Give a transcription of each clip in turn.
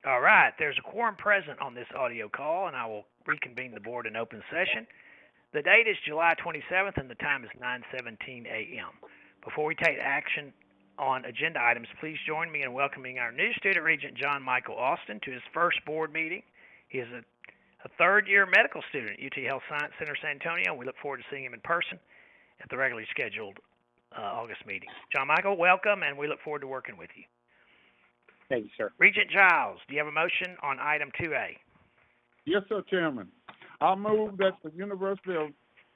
All right, there's a quorum present on this audio call, and I will reconvene the board in open session. The date is July 27th, and the time is 9:17 a.m. Before we take action on agenda items, please join me in welcoming our new student regent, John Michael Austin, to his first board meeting. He is a third-year medical student at UT Health Science Center, San Antonio, and we look forward to seeing him in person at the regularly scheduled August meeting. John Michael, welcome, and we look forward to working with you. Thank you, sir. Regent Giles, do you have a motion on item 2A? Yes, sir, Chairman. I move that the University of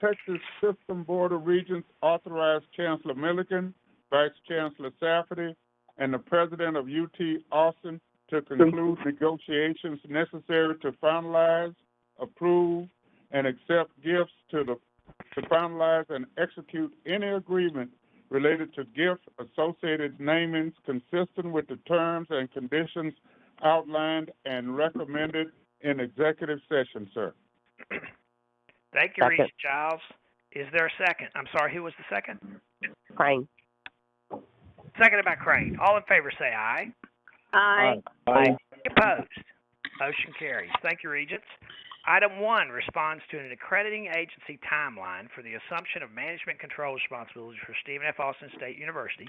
Texas System Board of Regents authorize Chancellor Milliken, Vice Chancellor Safferty, and the President of UT Austin to conclude negotiations necessary to finalize, approve, and accept gifts to finalize and execute any agreement related to gift-associated namings consistent with the terms and conditions outlined and recommended in executive session, sir. Thank you, Regent Giles. Is there a second? I'm sorry, who was the second? Crane. Seconded by Crane. All in favor say aye. Aye. Aye. Opposed? Motion carries. Thank you, Regents. Item 1 responds to an accrediting agency timeline for the assumption of management control responsibilities for Stephen F. Austin State University,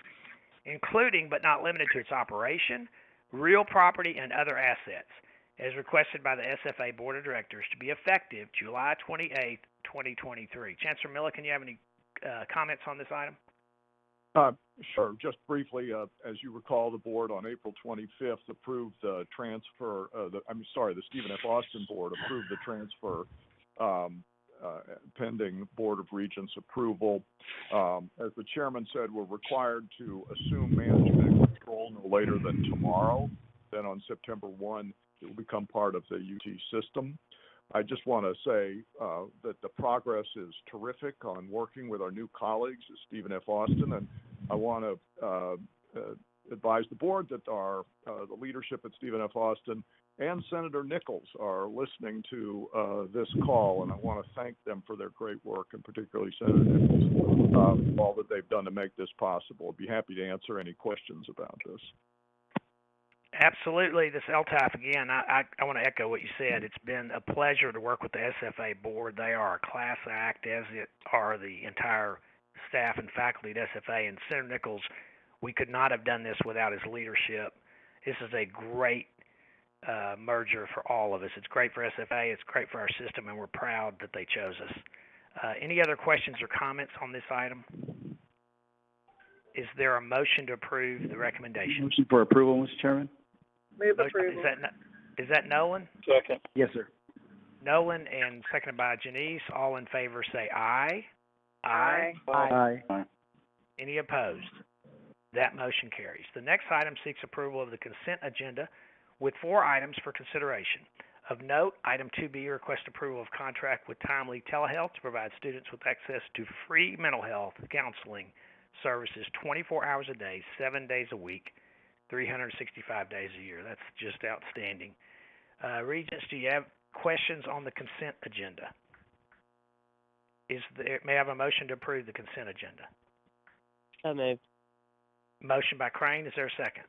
including but not limited to its operation, real property, and other assets, as requested by the SFA Board of Directors to be effective July 28, 2023. Chancellor Milliken, you have any comments on this item? Sure. Just briefly, as you recall, the board on April 25th approved the transfer. The Stephen F. Austin board approved the transfer pending Board of Regents approval. As the chairman said, we're required to assume management control no later than tomorrow. Then on September 1, it will become part of the UT system. I just want to say that the progress is terrific on working with our new colleagues at Stephen F. Austin, and I want to advise the board that the leadership at Stephen F. Austin and Senator Nichols are listening to this call, and I want to thank them for their great work, and particularly Senator Nichols, all that they've done to make this possible. I'd be happy to answer any questions about this. Absolutely. This LTAF, again, I want to echo what you said. It's been a pleasure to work with the SFA board. They are a class act, as are the entire staff and faculty at SFA. And Senator Nichols, we could not have done this without his leadership. This is a great merger for all of us. It's great for SFA. It's great for our system, and we're proud that they chose us. Any other questions or comments on this item? Is there a motion to approve the recommendation? Motion for approval, Mr. Chairman. Move approval. Is that Nolan? Second. Yes, sir. Nolan and seconded by Janice. All in favor say aye. Aye. Aye. Any opposed? That motion carries. The next item seeks approval of the consent agenda with 4 items for consideration. Of note, item 2B requests approval of contract with Timely Telehealth to provide students with access to free mental health counseling services 24 hours a day, 7 days a week, 365 days a year. That's just outstanding. Regents, do you have questions on the consent agenda? May I have a motion to approve the consent agenda? So moved. Motion by Crane. Is there a second?